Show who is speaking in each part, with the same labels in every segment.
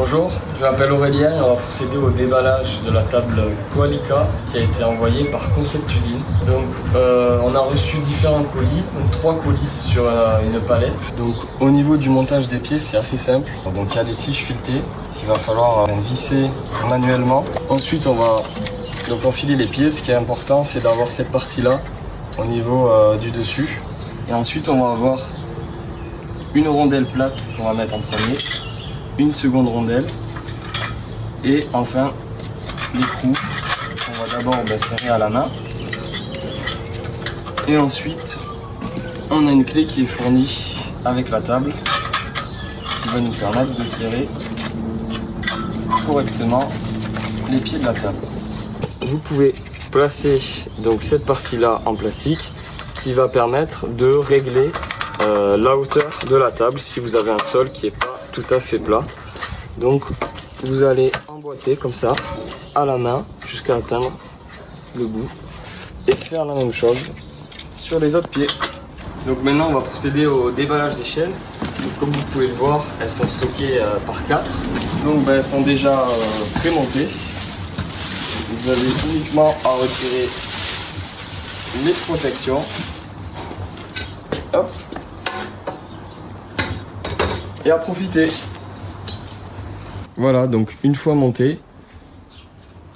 Speaker 1: Bonjour, je m'appelle Aurélien et on va procéder au déballage de la table Koalika qui a été envoyée par Concept Usine. Donc on a reçu différents colis, donc 3 colis sur une palette. Donc au niveau du montage des pieds, c'est assez simple. Donc il y a des tiges filetées qu'il va falloir visser manuellement. Ensuite on va donc enfiler les pieds. Ce qui est important, c'est d'avoir cette partie-là au niveau du dessus. Et ensuite on va avoir une rondelle plate qu'on va mettre en premier, une seconde rondelle et enfin l'écrou qu'on va d'abord serrer à la main. Et ensuite on a une clé qui est fournie avec la table qui va nous permettre de serrer correctement les pieds de la table. Vous pouvez placer donc cette partie là en plastique qui va permettre de régler la hauteur de la table si vous avez un sol qui n'est pas tout à fait plat. Donc vous allez emboîter comme ça à la main jusqu'à atteindre le bout et faire la même chose sur les autres pieds. Donc maintenant on va procéder au déballage des chaises. Donc, comme vous pouvez le voir, elles sont stockées par 4. Donc elles sont déjà prémontées. Vous avez uniquement à retirer les protections. Hop. Et à profiter. Voilà, donc une fois monté,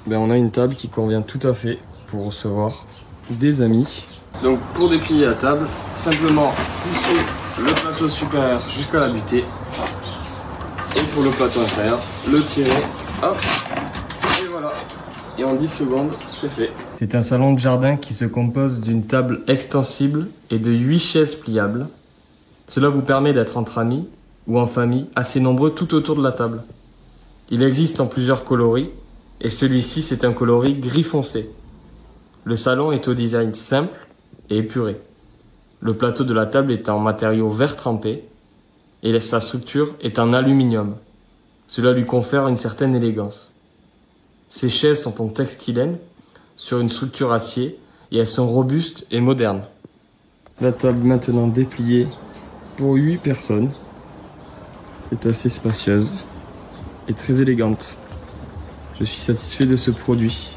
Speaker 1: on a une table qui convient tout à fait pour recevoir des amis. Donc pour déplier la table, simplement pousser le plateau supérieur jusqu'à la butée. Et pour le plateau inférieur, le tirer, hop, et voilà. Et en 10 secondes, c'est fait. C'est un salon de jardin qui se compose d'une table extensible et de 8 chaises pliables. Cela vous permet d'être entre amis ou en famille, assez nombreux tout autour de la table. Il existe en plusieurs coloris, et celui-ci c'est un coloris gris foncé. Le salon est au design simple et épuré. Le plateau de la table est en matériaux vert trempé, et sa structure est en aluminium. Cela lui confère une certaine élégance. Ces chaises sont en textilène, sur une structure acier, et elles sont robustes et modernes. La table maintenant dépliée pour 8 personnes. Est assez spacieuse et très élégante. Je suis satisfait de ce produit.